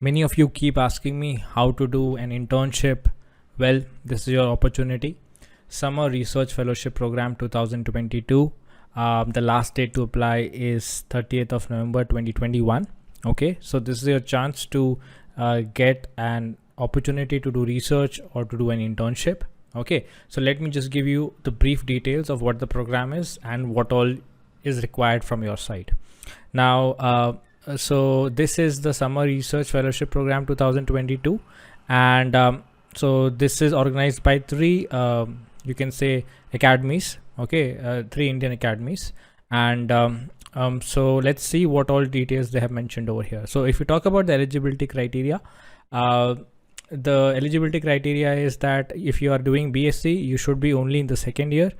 Many of you keep asking me how to do an internship. Well, this is your opportunity. Summer Research Fellowship Program 2022. The last date to apply is 30th of November 2021. Okay, so this is your chance to get an opportunity to do research or to do an internship. Okay, so let me just give you the brief details of what the program is and what all is required from your side. Now, so this is the Summer Research Fellowship Program 2022, and so this is organized by three, you can say, academies. Okay, three Indian academies, and so let's see what all details they have mentioned over here. So if you talk about the eligibility criteria, the eligibility criteria is that if you are doing BSc, you should be only in the second year,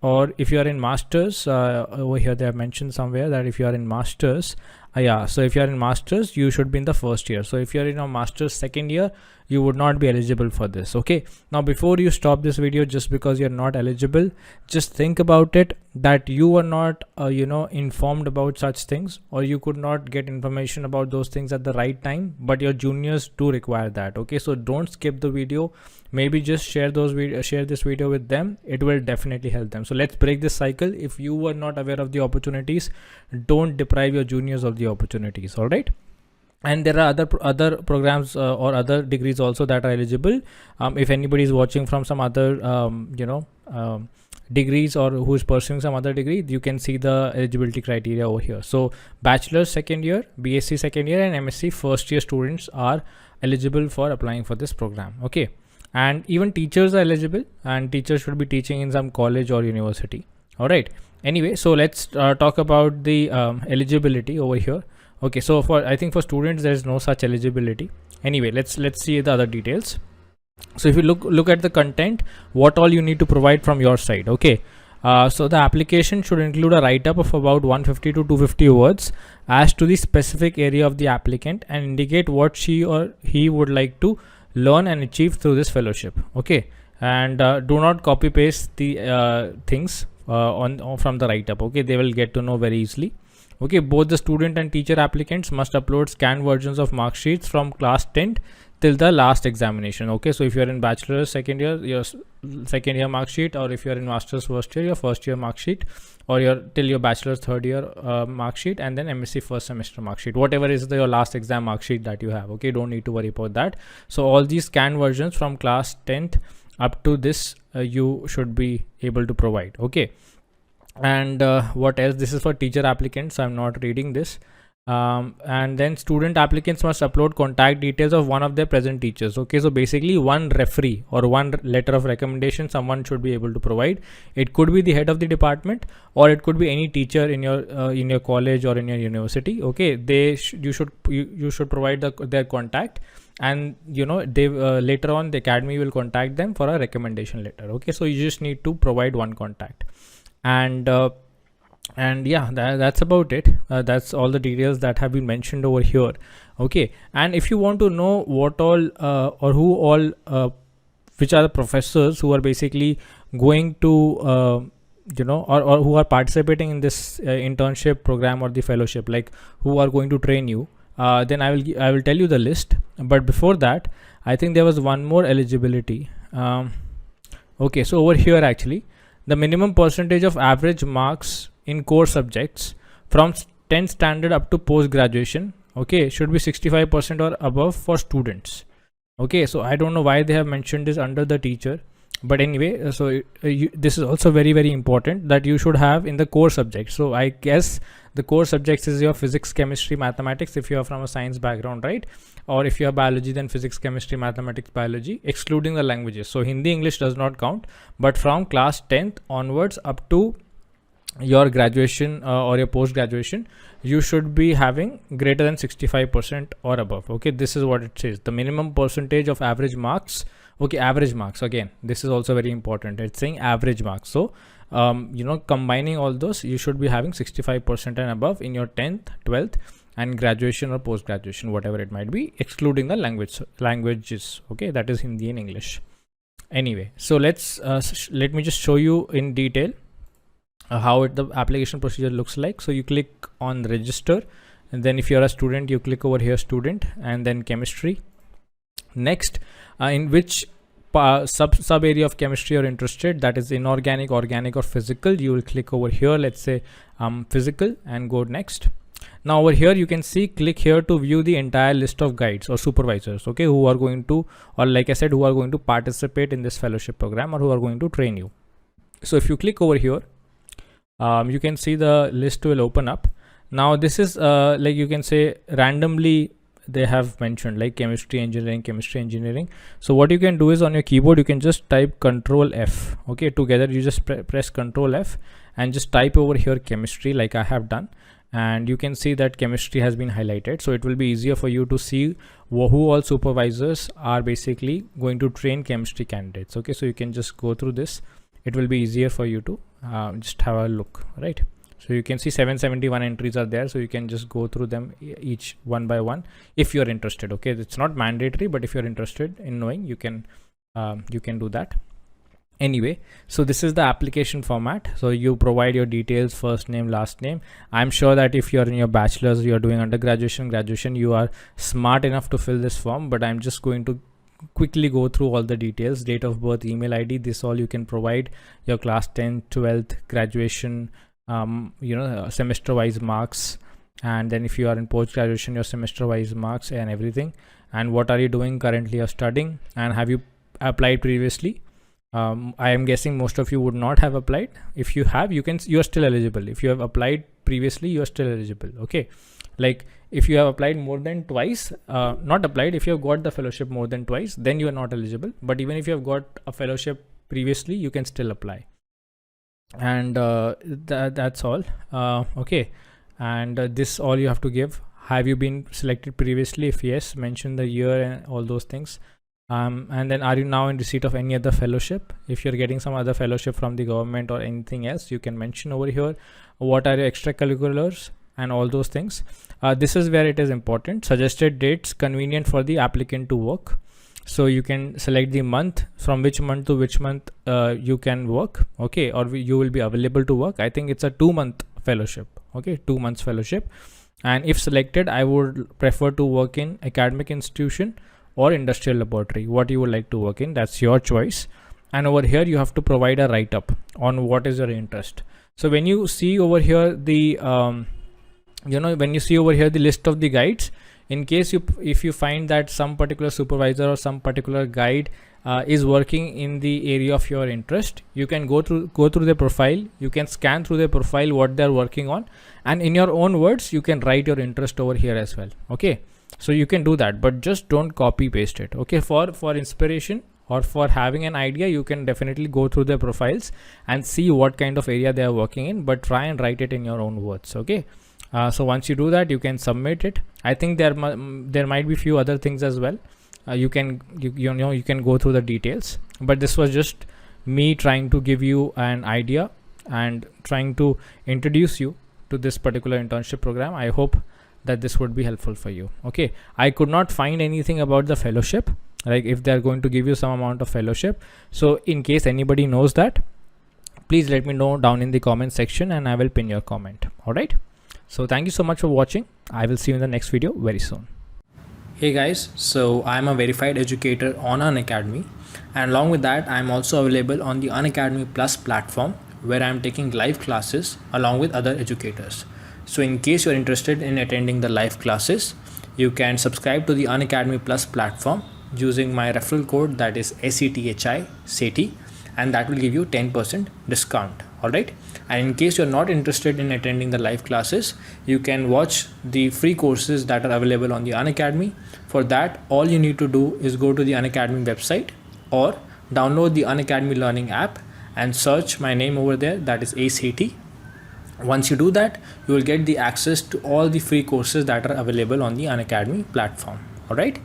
or if you are in masters, over here they have mentioned somewhere that if you are in masters, so if you are in masters, you should be in the first year. So if you are in a masters second year, you would not be eligible for this. Okay, now before you stop this video just because you're not eligible, just think about it, that you were not informed about such things, or you could not get information about those things at the right time, but your juniors do require that. Okay, so don't skip the video, maybe just share this video with them. It will definitely help them. So let's break this cycle. If you were not aware of the opportunities, don't deprive your juniors of the opportunities. All right, and there are other programs or other degrees also that are eligible. If anybody is watching from some other degrees, or who is pursuing some other degree, you can see the eligibility criteria over here. So bachelor's second year, BSc second year, and MSc first year students are eligible for applying for this program. Okay, and even teachers are eligible, and teachers should be teaching in some college or university. All right, anyway, so let's talk about the eligibility over here. Okay, so I think for students there is no such eligibility. Anyway, let's see the other details. So if you look at the content, what all you need to provide from your side. Okay, so the application should include a write-up of about 150 to 250 words as to the specific area of the applicant, and indicate what she or he would like to learn and achieve through this fellowship. Okay, and do not copy paste the things from the write-up. Okay, they will get to know very easily. Okay, both the student and teacher applicants must upload scanned versions of mark sheets from class 10th till the last examination. Okay, so if you are in bachelor's second year, your second year mark sheet, or if you are in master's first year, your first year mark sheet, or till your bachelor's third year mark sheet, and then MSc first semester mark sheet, whatever is your last exam mark sheet that you have. Okay, don't need to worry about that. So all these scanned versions from class 10th up to this you should be able to provide. Okay, and what else? This is for teacher applicants, so I'm not reading this. And then student applicants must upload contact details of one of their present teachers. Okay, so basically one referee or one letter of recommendation someone should be able to provide. It could be the head of the department, or it could be any teacher in your college or in your university. Okay, you should provide their contact, and they later on the academy will contact them for a recommendation letter. Okay, so you just need to provide one contact, and yeah, that's about it. That's all the details that have been mentioned over here. Okay, and if you want to know what all or who all which are the professors who are basically going to or who are participating in this internship program or the fellowship, like who are going to train you, then I will tell you the list. But before that, I think there was one more eligibility. Okay, so over here actually, the minimum percentage of average marks in core subjects from 10th standard up to post graduation, okay, should be 65% or above for students. Okay, so I don't know why they have mentioned this under the teacher, but anyway, so this is also very, very important, that you should have in the core subjects. So I guess the core subjects is your physics, chemistry, mathematics if you are from a science background, right? Or if you have biology, then physics, chemistry, mathematics, biology, excluding the languages. So Hindi, English does not count, but from class 10th onwards up to your graduation or your post graduation, you should be having greater than 65% or above. Okay, this is what it says, the minimum percentage of average marks. Okay, average marks, again, this is also very important. It's saying average marks. So combining all those, you should be having 65% and above in your 10th, 12th, and graduation or post graduation, whatever it might be, excluding the languages. Okay, that is Hindi and English. Anyway, so let me just show you in detail how the application procedure looks like. So you click on register, And then if you're a student, you click over here student, and then chemistry. Next, in which sub area of chemistry you're interested, that is inorganic, organic or physical, you will click over here, let's say physical, and go next. Now over here you can see, click here to view the entire list of guides or supervisors, okay, who are going to, or like I said, who are going to participate in this fellowship program or who are going to train you. So if you click over here, you can see the list will open up. Now this is like you can say randomly they have mentioned like chemistry engineering. So what you can do is on your keyboard you can just type Control F, okay, together you just press Control F and just type over here chemistry like I have done, and you can see that chemistry has been highlighted. So it will be easier for you to see who all supervisors are basically going to train chemistry candidates, okay. So you can just go through this, it will be easier for you to just have a look, right? So you can see 771 entries are there, so you can just go through them each one by one if you're interested, okay. It's not mandatory, but if you're interested in knowing, you can do that. Anyway, so this is the application format. So you provide your details, first name, last name. I'm sure that if you're in your bachelor's, you're doing graduation, you are smart enough to fill this form, but I'm just going to quickly go through all the details: date of birth, email ID, this all you can provide, your class 10th, 12th, graduation, semester wise marks, and then if you are in post graduation, your semester wise marks and everything, and what are you doing currently, you're studying, and have you applied previously. I am guessing most of you would not have applied. If you have, you're still eligible. If you have applied previously, you're still eligible, okay. Like if you have applied more than twice, not applied, if you have got the fellowship more than twice, then you are not eligible. But even if you have got a fellowship previously, you can still apply. And that's all, okay. And this all you have to give. Have you been selected previously? If yes, mention the year and all those things. And then are you now in receipt of any other fellowship? If you're getting some other fellowship from the government or anything else, you can mention over here. What are your extracurriculars and all those things. This is where it is important. Suggested dates convenient for the applicant to work. So you can select the month, from which month to which month you can work, okay, or you will be available to work. I think it's a 2-month fellowship, okay, 2 months fellowship. And if selected, I would prefer to work in academic institution or industrial laboratory. What you would like to work in, that's your choice. And over here you have to provide a write-up on what is your interest. So when you see over here the when you see over here the list of the guides, in case if you find that some particular supervisor or some particular guide is working in the area of your interest, you can go through their profile, you can scan through their profile what they're working on, and in your own words you can write your interest over here as well, okay. So you can do that, but just don't copy paste it, okay. For inspiration or for having an idea, you can definitely go through their profiles and see what kind of area they are working in, but try and write it in your own words, okay. So once you do that, you can submit it. I think there might be few other things as well. You can go through the details, but this was just me trying to give you an idea and trying to introduce you to this particular internship program. I hope that this would be helpful for you, okay. I could not find anything about the fellowship, like if they're going to give you some amount of fellowship. So in case anybody knows that, please let me know down in the comment section and I will pin your comment. All right. So thank you so much for watching. I will see you in the next video very soon. Hey guys, so I'm a verified educator on Unacademy, and along with that I'm also available on the Unacademy Plus platform, where I'm taking live classes along with other educators. So in case you're interested in attending the live classes, you can subscribe to the Unacademy Plus platform using my referral code, that is SETHI, and that will give you 10% discount. Alright, and in case you're not interested in attending the live classes, you can watch the free courses that are available on the Unacademy. For that, all you need to do is go to the Unacademy website or download the Unacademy Learning app and search my name over there, that is ACT. Once you do that, you will get the access to all the free courses that are available on the Unacademy platform. Alright,